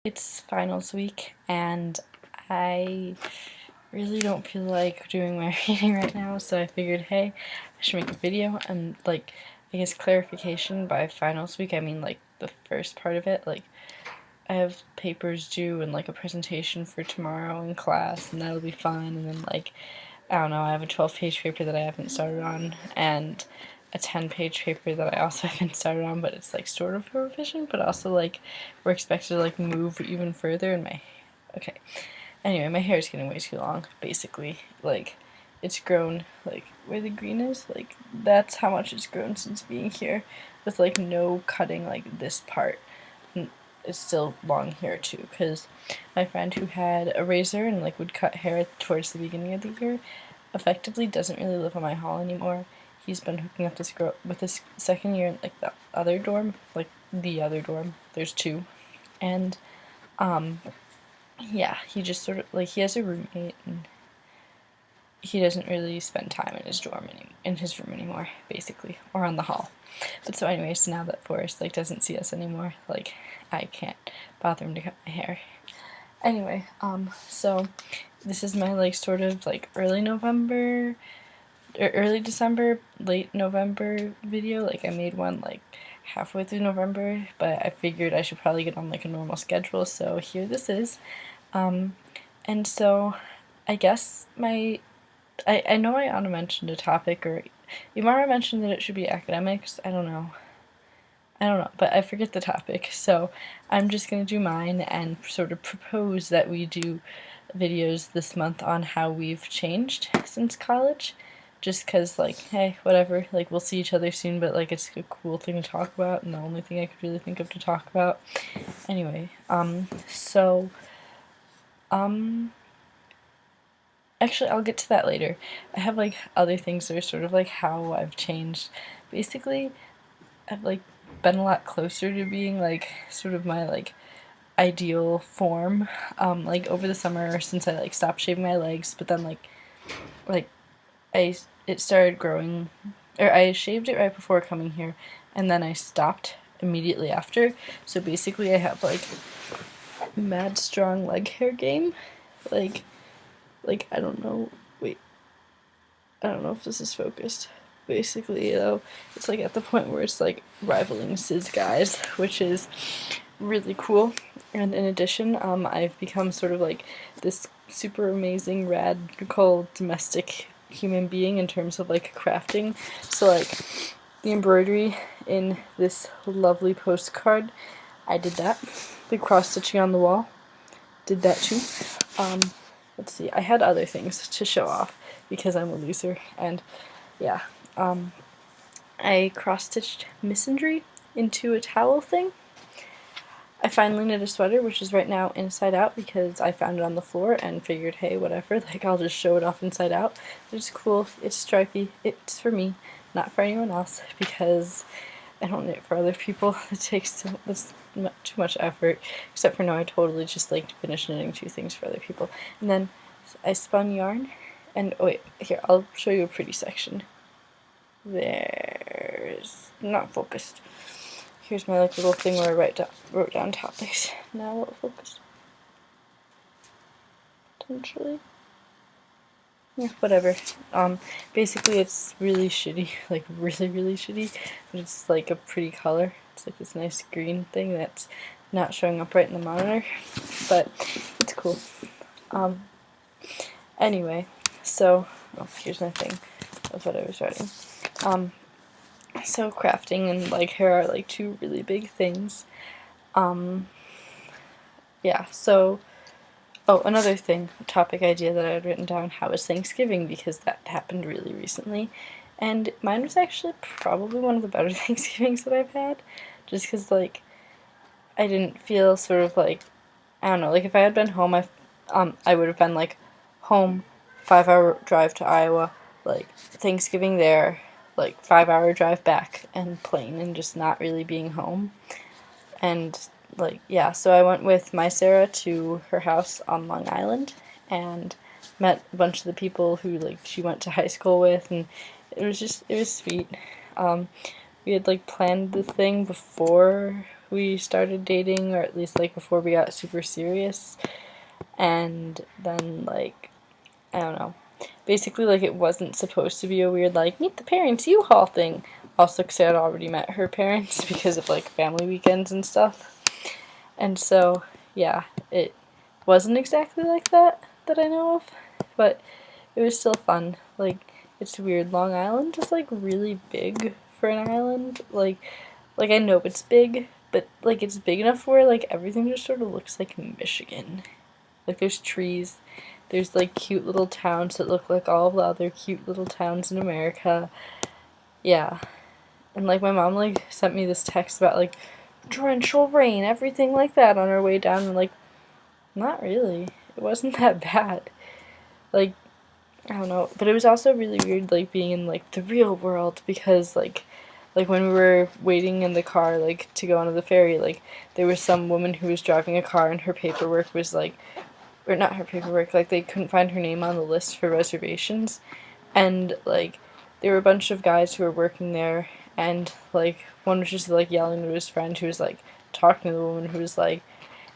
it's finals week and I really don't feel like doing my reading right now, so I figured, hey, I should make a video and like, I guess clarification. By finals week I mean like the first part of it. Like, I have papers due and like a presentation for tomorrow in class, and that'll be fun. And then like, I don't know, I have a 12-page paper that I haven't started on, and a 10-page paper that I also haven't started on, but it's like sort of a revision, but also like we're expected to like move even further in my, okay. Anyway, my hair is getting way too long, basically. Like, it's grown, like, where the green is, like, that's how much it's grown since being here, with like no cutting, like this part. And it's still long hair too, because my friend who had a razor and like would cut hair towards the beginning of the year effectively doesn't really live on my hall anymore. He's been hooking up this girl with his second year in like the other dorm, like the other dorm. There's two, and yeah, he just sort of like, he has a roommate and he doesn't really spend time in his dorm in his room anymore, basically, or on the hall. But so anyways, now that Forrest like doesn't see us anymore, like I can't bother him to cut my hair. Anyway, so this is my like sort of like early November or early December, late November video. Like, I made one like halfway through November, but I figured I should probably get on like a normal schedule, so here this is. And so I guess I know I ought to mention a topic, or Imara mentioned that it should be academics. I don't know, but I forget the topic, so I'm just gonna do mine and sort of propose that we do videos this month on how we've changed since college. Just because, like, hey, whatever, like, we'll see each other soon, but, like, it's a cool thing to talk about, and the only thing I could really think of to talk about. Anyway, actually, I'll get to that later. I have, like, other things that are sort of, like, how I've changed. Basically, I've, like, been a lot closer to being, like, sort of my, like, ideal form, like, over the summer, since I, like, stopped shaving my legs, but then, like, it started growing, or I shaved it right before coming here, and then I stopped immediately after, so basically I have, like, mad strong leg hair game, like, I don't know, wait, I don't know if this is focused. Basically, though, it's like at the point where it's like rivaling Sis guys, which is really cool. And in addition, I've become sort of like this super amazing, radical domestic human being in terms of like crafting. So like the embroidery in this lovely postcard, I did that. The cross stitching on the wall, did that too. Let's see, I had other things to show off because I'm a loser, and yeah, I cross-stitched misandry into a towel thing. I finally knit a sweater, which is right now inside out because I found it on the floor and figured, hey, whatever, like, I'll just show it off inside out. It's cool, it's stripy, it's for me, not for anyone else, because I don't knit for other people. It takes too much effort, except for now I totally just like finish knitting 2 things for other people. And then I spun yarn, and oh wait, here, I'll show you a pretty section. There's not focused. Here's my like little thing where I wrote down topics. Now will it focus? Potentially. Yeah, whatever. Basically it's really shitty, like really shitty, but it's like a pretty color. It's like this nice green thing that's not showing up right in the monitor, but it's cool. Anyway, so, oh, here's my thing of what I was writing. So crafting and like hair are like 2 really big things. Yeah, so, oh, another thing, topic idea that I had written down, how was Thanksgiving, because that happened really recently, and mine was actually probably one of the better Thanksgivings that I've had, just because, like, I didn't feel sort of like, I don't know, like, if I had been home, I would have been, like, home, 5-hour drive to Iowa, like, Thanksgiving there, like, 5-hour drive back, and plane, and just not really being home. And, like, yeah, so I went with my Sarah to her house on Long Island, and met a bunch of the people who, like, she went to high school with, and it was sweet. We had, like, planned the thing before we started dating, or at least like before we got super serious. And then like, I don't know. Basically, like, it wasn't supposed to be a weird, like, meet the parents U-Haul thing. Also, because I had already met her parents because of, like, family weekends and stuff. And so, yeah, it wasn't exactly like that I know of. But it was still fun. Like, it's weird. Long Island is, like, really big for an island. Like I know it's big, but, like, it's big enough where, like, everything just sort of looks like Michigan. Like, there's trees, there's, like, cute little towns that look like all the other cute little towns in America. Yeah. And, like, my mom, like, sent me this text about, like, torrential rain, everything like that on our way down, and, like, not really. It wasn't that bad. Like, I don't know. But it was also really weird, like, being in, like, the real world, because, like when we were waiting in the car, like, to go onto the ferry, like, there was some woman who was driving a car and her paperwork was, like, or not her paperwork, like, they couldn't find her name on the list for reservations. And, like, there were a bunch of guys who were working there, and, like, one was just, like, yelling to his friend who was, like, talking to the woman who was, like,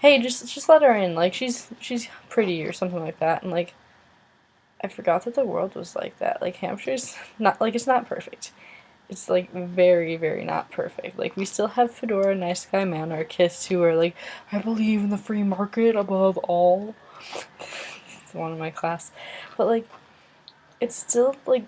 hey, just let her in, like, she's pretty, or something like that. And, like, I forgot that the world was like that. Like, Hampshire's not, like, it's not perfect. It's, like, very, very not perfect. Like, we still have Fedora, Nice Guy Monarchists who are, like, I believe in the free market above all. It's one in my class. But, like, it's still, like,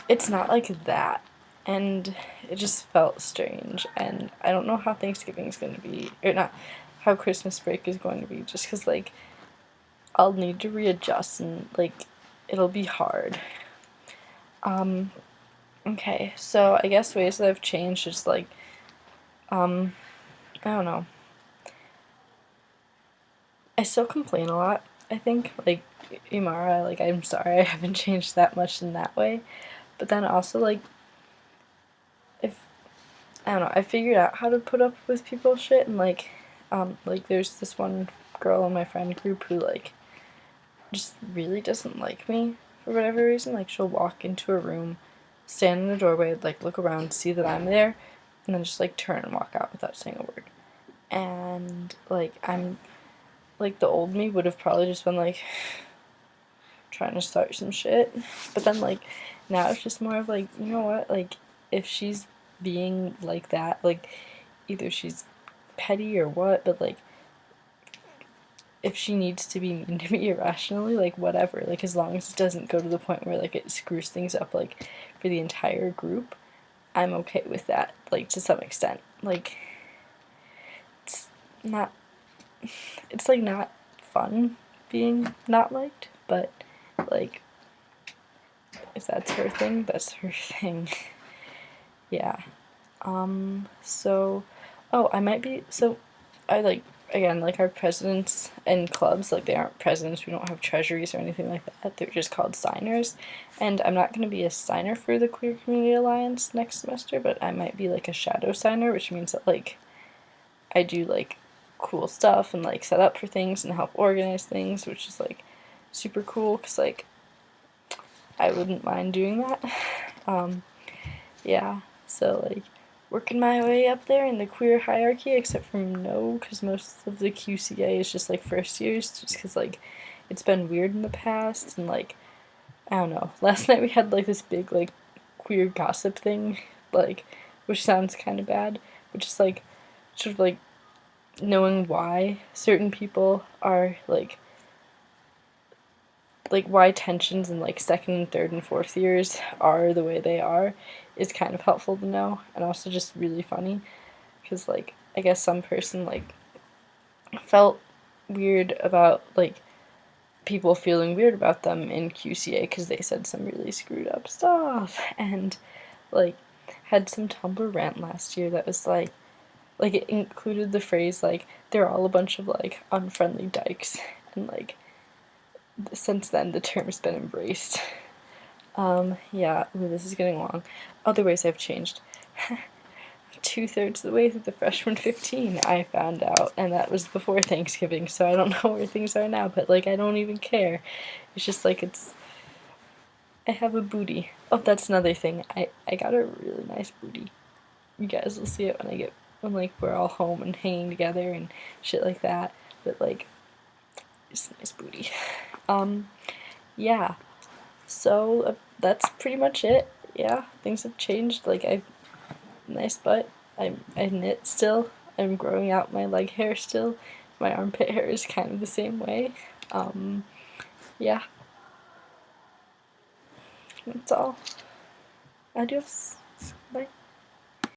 it's not like that. And it just felt strange. And I don't know how Thanksgiving's going to be. Or not, how Christmas break is going to be. Just because, like, I'll need to readjust and, like, it'll be hard. Okay, so I guess ways that I've changed is, like, I don't know. I still complain a lot, I think. Like, Imara, like, I'm sorry I haven't changed that much in that way. But then also, like, if, I don't know, I figured out how to put up with people's shit, and, like, there's this one girl in my friend group who, like, just really doesn't like me for whatever reason. Like, she'll walk into a room, stand in the doorway, like, look around, see that I'm there, and then just, like, turn and walk out without saying a word. And, like, I'm, like, the old me would have probably just been, like, trying to start some shit. But then, like, now it's just more of, like, you know what? Like, if she's being like that, like, either she's petty or what, but, like, if she needs to be mean to me irrationally, like, whatever. Like, as long as it doesn't go to the point where, like, it screws things up, like, for the entire group, I'm okay with that, like, to some extent. Like, it's not, it's, like, not fun being not liked, but, like, if that's her thing, that's her thing. Yeah. So, oh, I might be, so, I, like, again, like, our presidents and clubs, like, they aren't presidents, we don't have treasuries or anything like that, they're just called signers, and I'm not going to be a signer for the Queer Community Alliance next semester, but I might be, like, a shadow signer, which means that, like, I do, like, cool stuff and, like, set up for things and help organize things, which is, like, super cool, because, like, I wouldn't mind doing that. Yeah, so, like, working my way up there in the queer hierarchy, except for no, because most of the QCA is just, like, first years, just because, like, it's been weird in the past, and, like, I don't know. Last night we had, like, this big, like, queer gossip thing, like, which sounds kind of bad, but just, like, sort of, like, knowing why certain people are, like, why tensions in, like, second and third and fourth years are the way they are is kind of helpful to know, and also just really funny, because, like, I guess some person, like, felt weird about, like, people feeling weird about them in QCA because they said some really screwed up stuff, and, like, had some Tumblr rant last year that was, like, it included the phrase, like, they're all a bunch of, like, unfriendly dykes, and, like, since then the term's been embraced. Yeah, ooh, this is getting long. Other ways I've changed. 2/3 of the way through the freshman 15, I found out, and that was before Thanksgiving, so I don't know where things are now, but, like, I don't even care. It's just, like, I have a booty. Oh, that's another thing. I got a really nice booty. You guys will see it when I get when like we're all home and hanging together and shit like that. But like, it's a nice booty. Yeah. So that's pretty much it. Yeah, things have changed. Like I, nice butt. I knit still. I'm growing out my leg hair still. My armpit hair is kind of the same way. Yeah. That's all. Adios. Bye.